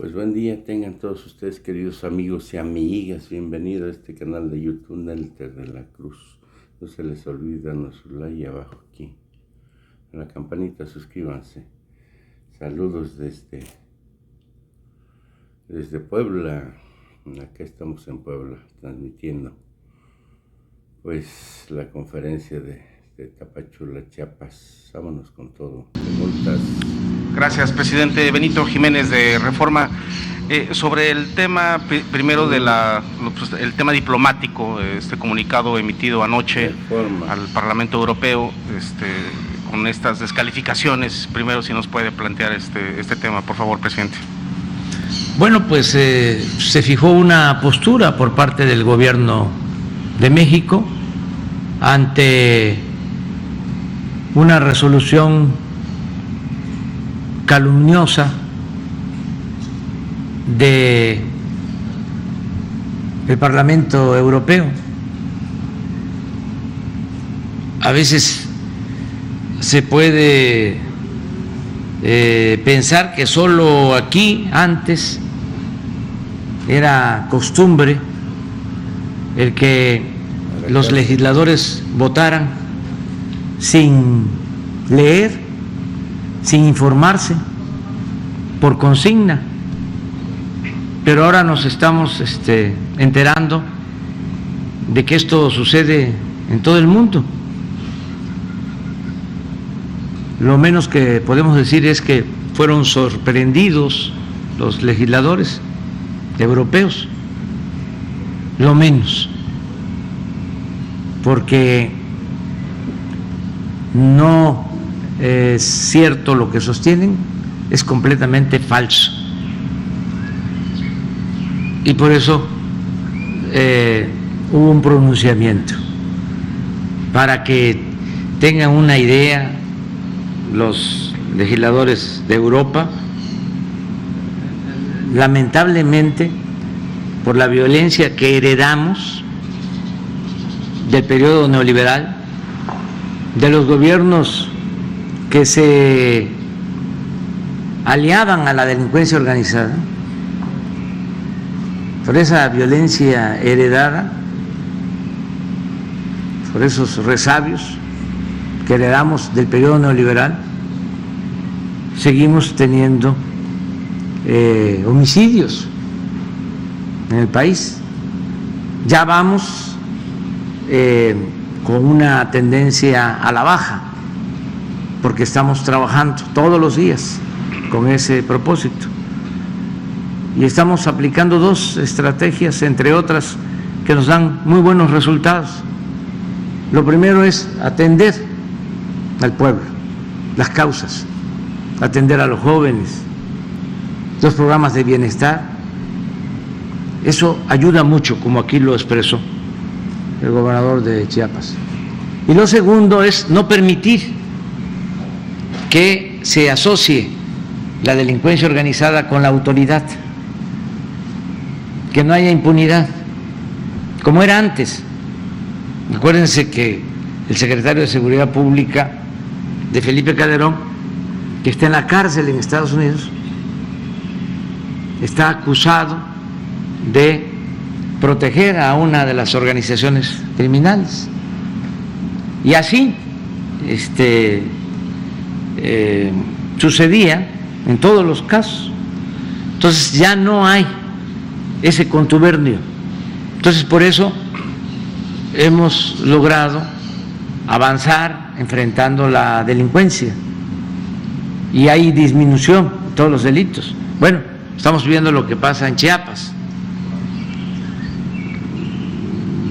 Pues buen día tengan todos ustedes, queridos amigos y amigas. Bienvenidos a este canal de YouTube Nelter de la Cruz. No se les olvide darnos su like abajo aquí. En la campanita suscríbanse. Saludos desde Puebla. Acá estamos en Puebla transmitiendo pues la conferencia de Tapachula, Chiapas. Vámonos con todo. Preguntas. Gracias, presidente. Benito Jiménez de Reforma. Sobre el tema primero de el tema diplomático, este comunicado emitido anoche Reforma al Parlamento Europeo, con estas descalificaciones, primero si nos puede plantear este tema, por favor, presidente. Bueno, pues se fijó una postura por parte del gobierno de México ante una resolución calumniosa del Parlamento Europeo. A veces se puede pensar que solo aquí antes era costumbre el que los legisladores votaran sin leer, sin informarse, por consigna, pero ahora nos estamos enterando de que esto sucede en todo el mundo. Lo menos que podemos decir es que fueron sorprendidos los legisladores europeos, lo menos, porque no es cierto lo que sostienen, es completamente falso. Y por eso hubo un pronunciamiento, para que tengan una idea los legisladores de Europa. Lamentablemente, por la violencia que heredamos del periodo neoliberal, de los gobiernos que se aliaban a la delincuencia organizada, por esa violencia heredada, por esos resabios que heredamos del periodo neoliberal, seguimos teniendo homicidios en el país. Ya vamos con una tendencia a la baja, porque estamos trabajando todos los días con ese propósito y estamos aplicando dos estrategias, entre otras, que nos dan muy buenos resultados. Lo primero es atender al pueblo, las causas, atender a los jóvenes, los programas de bienestar. Eso ayuda mucho, como aquí lo expresó el gobernador de Chiapas. Y lo segundo es no permitir que se asocie la delincuencia organizada con la autoridad, que no haya impunidad, como era antes. Acuérdense que el secretario de Seguridad Pública de Felipe Calderón, que está en la cárcel en Estados Unidos, está acusado de proteger a una de las organizaciones criminales. Y así sucedía en todos los casos. Entonces ya no hay ese contubernio. Entonces por eso hemos logrado avanzar enfrentando la delincuencia y hay disminución en todos los delitos. Bueno, estamos viendo lo que pasa en Chiapas: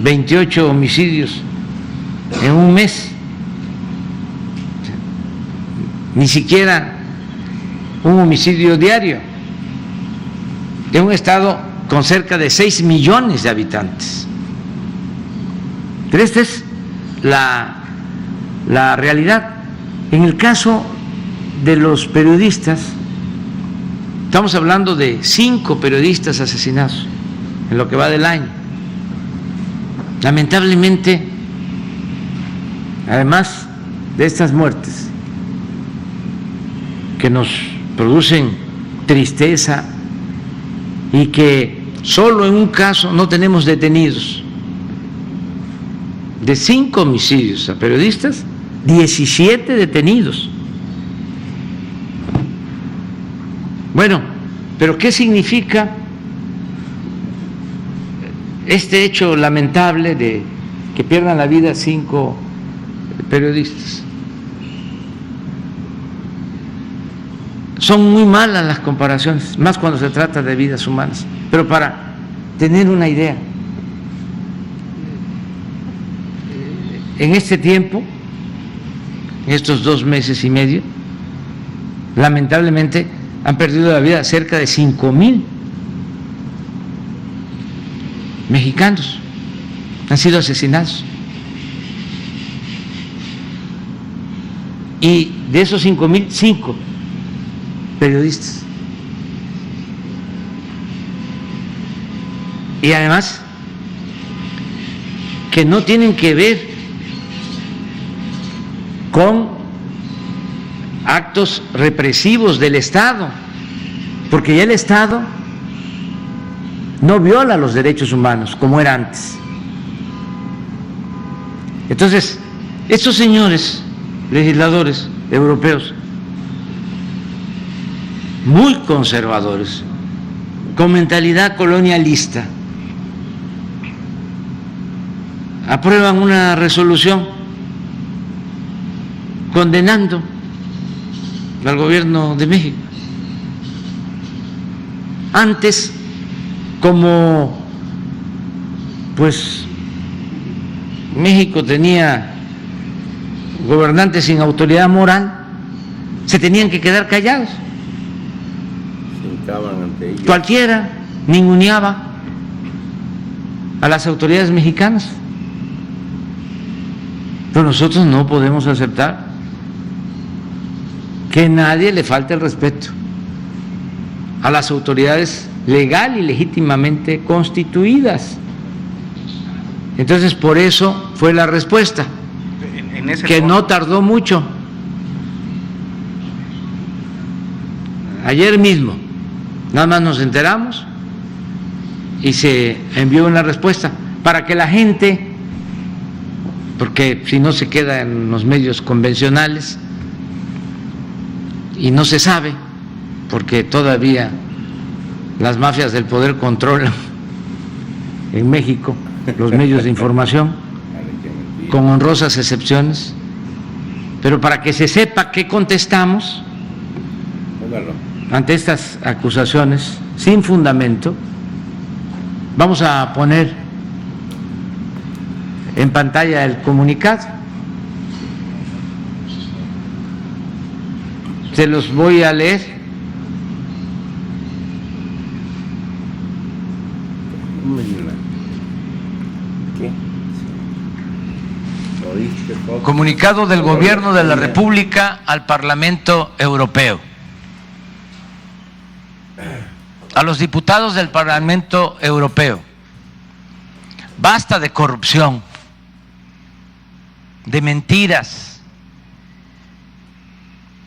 28 homicidios en un mes. Ni siquiera un homicidio diario, de un estado con cerca de 6 millones de habitantes. Pero esta es la realidad. En el caso de los periodistas, estamos hablando de 5 periodistas asesinados en lo que va del año. Lamentablemente, además de estas muertes que nos producen tristeza y que solo en un caso no tenemos detenidos. De 5 homicidios a periodistas, 17 detenidos. Bueno, pero ¿qué significa este hecho lamentable de que pierdan la vida 5 periodistas? Son muy malas las comparaciones, más cuando se trata de vidas humanas. Pero para tener una idea, en este tiempo, en estos 2 meses y medio, lamentablemente han perdido la vida cerca de 5,000 mexicanos, han sido asesinados. Y de esos 5,000, 5 periodistas. Y además, que no tienen que ver con actos represivos del Estado, porque ya el Estado no viola los derechos humanos como era antes. Entonces, estos señores legisladores europeos, muy conservadores, con mentalidad colonialista, aprueban una resolución condenando al gobierno de México. Antes, como pues México tenía gobernantes sin autoridad moral, se tenían que quedar callados. Ante ellos. Cualquiera ninguneaba a las autoridades mexicanas, pero nosotros no podemos aceptar que nadie le falte el respeto a las autoridades legal y legítimamente constituidas. Entonces, por eso fue la respuesta, que no tardó mucho. Ayer mismo nada más nos enteramos y se envió una respuesta para que la gente, porque si no se queda en los medios convencionales y no se sabe, porque todavía las mafias del poder controlan en México los medios de información, con honrosas excepciones, pero para que se sepa qué contestamos ante estas acusaciones sin fundamento, vamos a poner en pantalla el comunicado. Se los voy a leer. ¿Qué? Comunicado del Gobierno de la República al Parlamento Europeo. A los diputados del Parlamento Europeo: basta de corrupción, de mentiras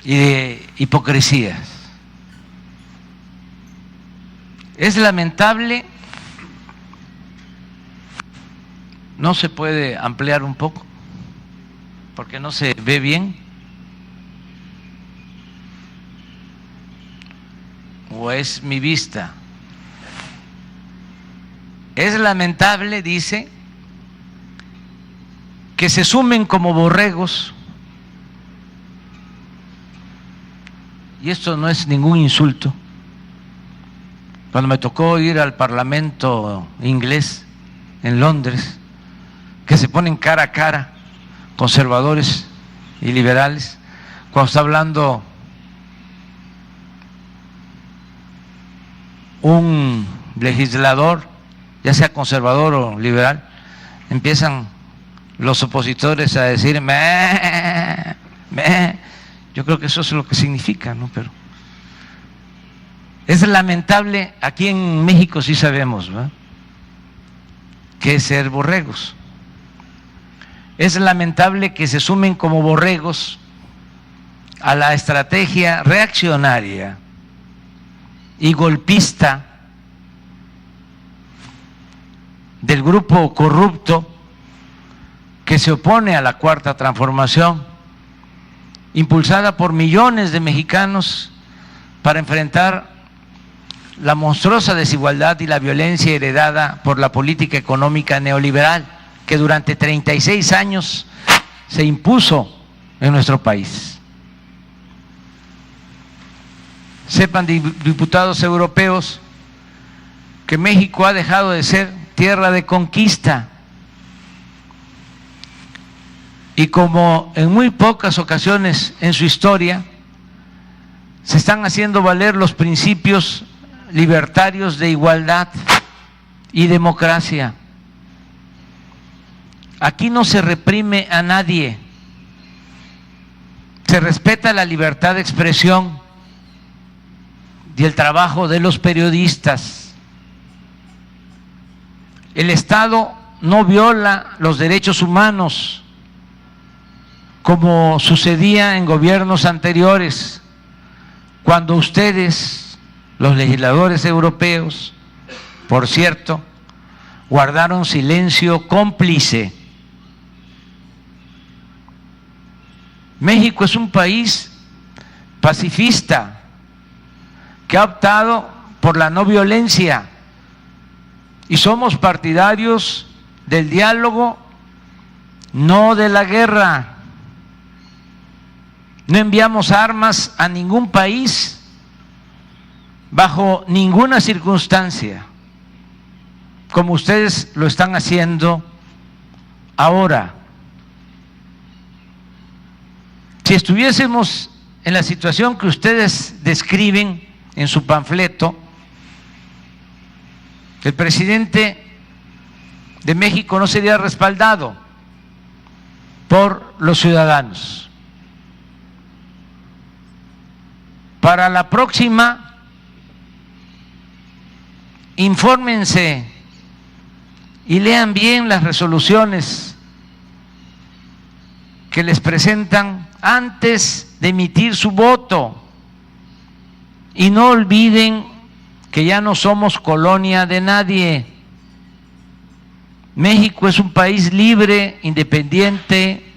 y de hipocresías. Es lamentable, no se puede ampliar un poco porque no se ve bien, o es mi vista. Es lamentable, dice, que se sumen como borregos, y esto no es ningún insulto. Cuando me tocó ir al Parlamento inglés en Londres, que se ponen cara a cara conservadores y liberales, cuando está hablando un legislador, ya sea conservador o liberal, empiezan los opositores a decir meh, meh. Yo creo que eso es lo que significa, ¿no? Pero es lamentable. Aquí en México sí sabemos, ¿verdad?, qué es ser borregos. Es lamentable que se sumen como borregos a la estrategia reaccionaria y golpista del grupo corrupto que se opone a la Cuarta Transformación, impulsada por millones de mexicanos para enfrentar la monstruosa desigualdad y la violencia heredada por la política económica neoliberal que durante 36 años se impuso en nuestro país. Sepan, diputados europeos, que México ha dejado de ser tierra de conquista y como en muy pocas ocasiones en su historia se están haciendo valer los principios libertarios de igualdad y democracia. Aquí no se reprime a nadie, se respeta la libertad de expresión y el trabajo de los periodistas. El Estado no viola los derechos humanos como sucedía en gobiernos anteriores, cuando ustedes, los legisladores europeos, por cierto, guardaron silencio cómplice. México es un país pacifista que ha optado por la no violencia y somos partidarios del diálogo, no de la guerra. No enviamos armas a ningún país bajo ninguna circunstancia, como ustedes lo están haciendo ahora. Si estuviésemos en la situación que ustedes describen en su panfleto, el presidente de México no sería respaldado por los ciudadanos. Para la próxima, infórmense y lean bien las resoluciones que les presentan antes de emitir su voto. Y no olviden que ya no somos colonia de nadie. México es un país libre, independiente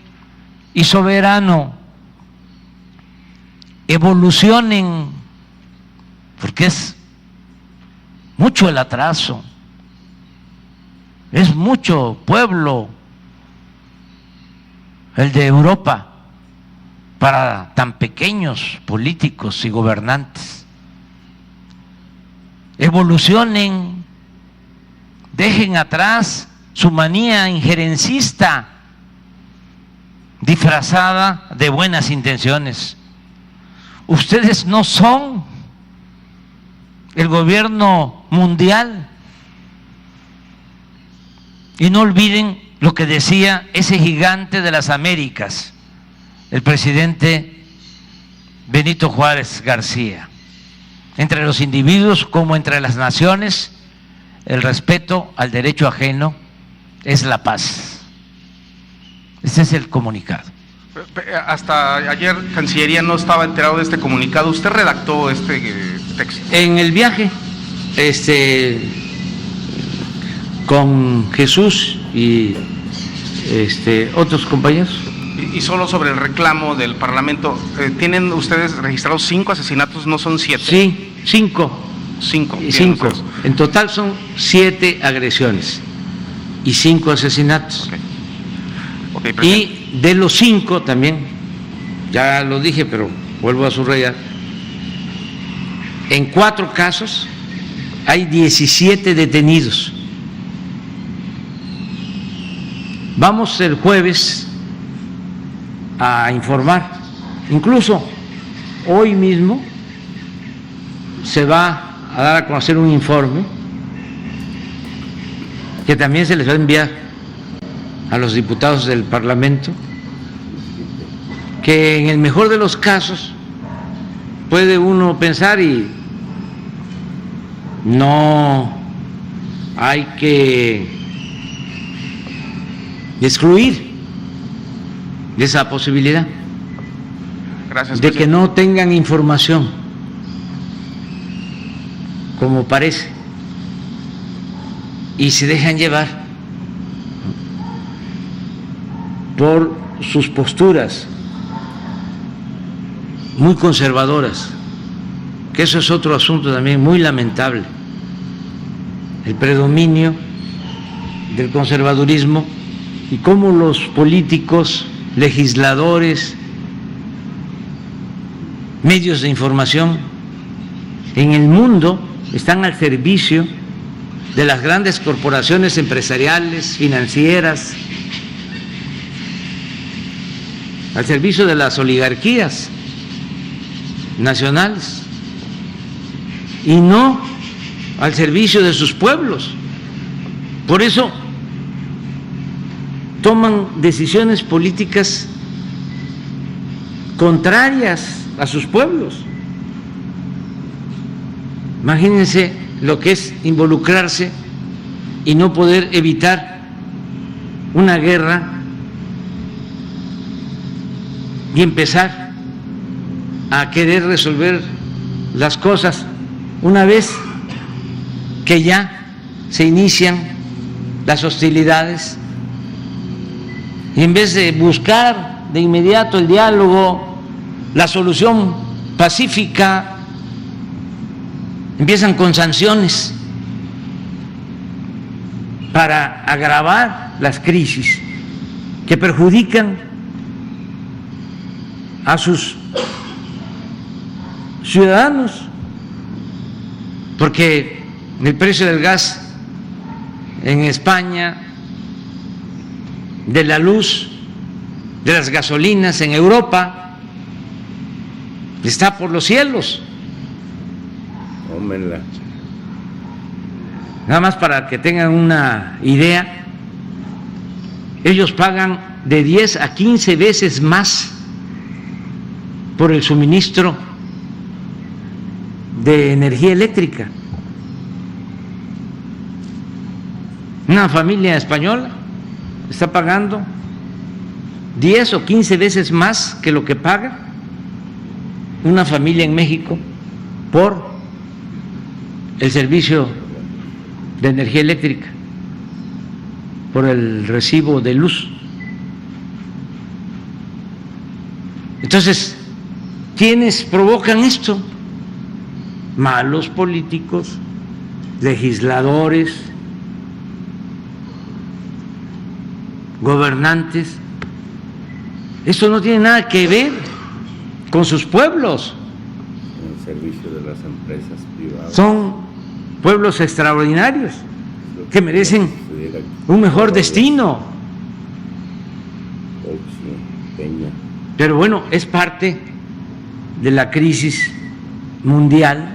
y soberano. Evolucionen, porque es mucho el atraso, es mucho pueblo el de Europa para tan pequeños políticos y gobernantes. Evolucionen, dejen atrás su manía injerencista disfrazada de buenas intenciones. Ustedes no son el gobierno mundial. Y no olviden lo que decía ese gigante de las Américas, el presidente Benito Juárez García: entre los individuos como entre las naciones, el respeto al derecho ajeno es la paz. Ese es el comunicado. Hasta ayer Cancillería no estaba enterado de este comunicado. ¿Usted redactó este texto? En el viaje, con Jesús y otros compañeros. Y solo sobre el reclamo del Parlamento, ¿tienen ustedes registrados 5 asesinatos, no son 7? Sí, 5. 5. 5. En total son 7 agresiones y 5 asesinatos. Okay, y de los 5 también, ya lo dije, pero vuelvo a subrayar, en 4 casos hay 17 detenidos. Vamos el jueves a informar, incluso hoy mismo se va a dar a conocer un informe que también se les va a enviar a los diputados del Parlamento, que en el mejor de los casos puede uno pensar, y no hay que excluir esa posibilidad. Gracias, de que no tengan información, como parece, y se dejan llevar por sus posturas muy conservadoras, que eso es otro asunto también muy lamentable, el predominio del conservadurismo y cómo los políticos, legisladores, medios de información en el mundo están al servicio de las grandes corporaciones empresariales, financieras, al servicio de las oligarquías nacionales y no al servicio de sus pueblos. Por eso toman decisiones políticas contrarias a sus pueblos. Imagínense lo que es involucrarse y no poder evitar una guerra y empezar a querer resolver las cosas una vez que ya se inician las hostilidades, y en vez de buscar de inmediato el diálogo, la solución pacífica, empiezan con sanciones para agravar las crisis que perjudican a sus ciudadanos, porque el precio del gas en España, de la luz, de las gasolinas en Europa, está por los cielos. Tómenla. Nada más para que tengan una idea, ellos pagan de 10 a 15 veces más por el suministro de energía eléctrica. Una familia española está pagando 10 o 15 veces más que lo que paga una familia en México por el servicio de energía eléctrica, por el recibo de luz. Entonces, ¿quiénes provocan esto? Malos políticos, legisladores, gobernantes. Esto no tiene nada que ver con sus pueblos. En el servicio de las empresas privadas. Son pueblos extraordinarios que merecen Sucediera un mejor destino. Oxy, Peña. Pero bueno, es parte de la crisis mundial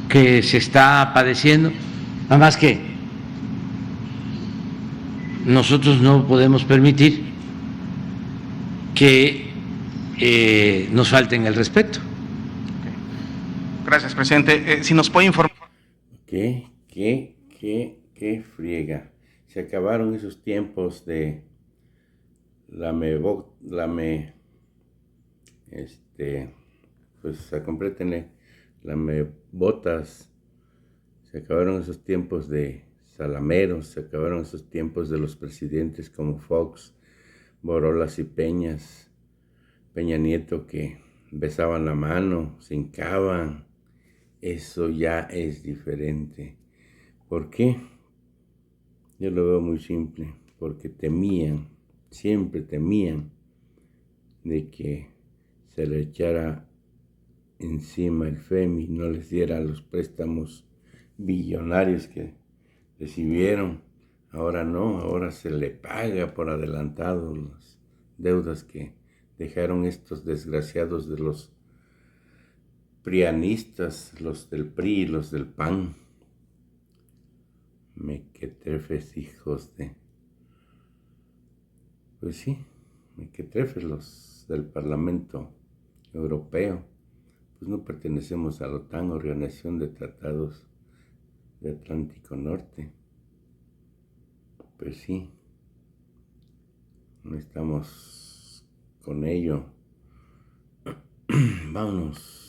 que se está padeciendo, nada más que nosotros no podemos permitir que nos falten el respeto. Gracias, presidente. Si nos puede informar. ¿Qué friega? Se acabaron esos tiempos de pues complétenle, lamebotas. Se acabaron esos tiempos de salameros, se acabaron esos tiempos de los presidentes como Fox, Borolas y Peñas, Peña Nieto, que besaban la mano, se hincaban. Eso ya es diferente. ¿Por qué? Yo lo veo muy simple, porque temían, siempre temían de que se le echara encima el FEMI, no les diera los préstamos billonarios que recibieron. Ahora no, ahora se le paga por adelantado las deudas que dejaron estos desgraciados de los prianistas, los del PRI y los del PAN. Mequetrefes, hijos de... Pues sí, mequetrefes, los del Parlamento Europeo. Pues no pertenecemos a la OTAN, Organización de Tratados de Atlántico Norte. Pues sí, no estamos con ello. Vámonos.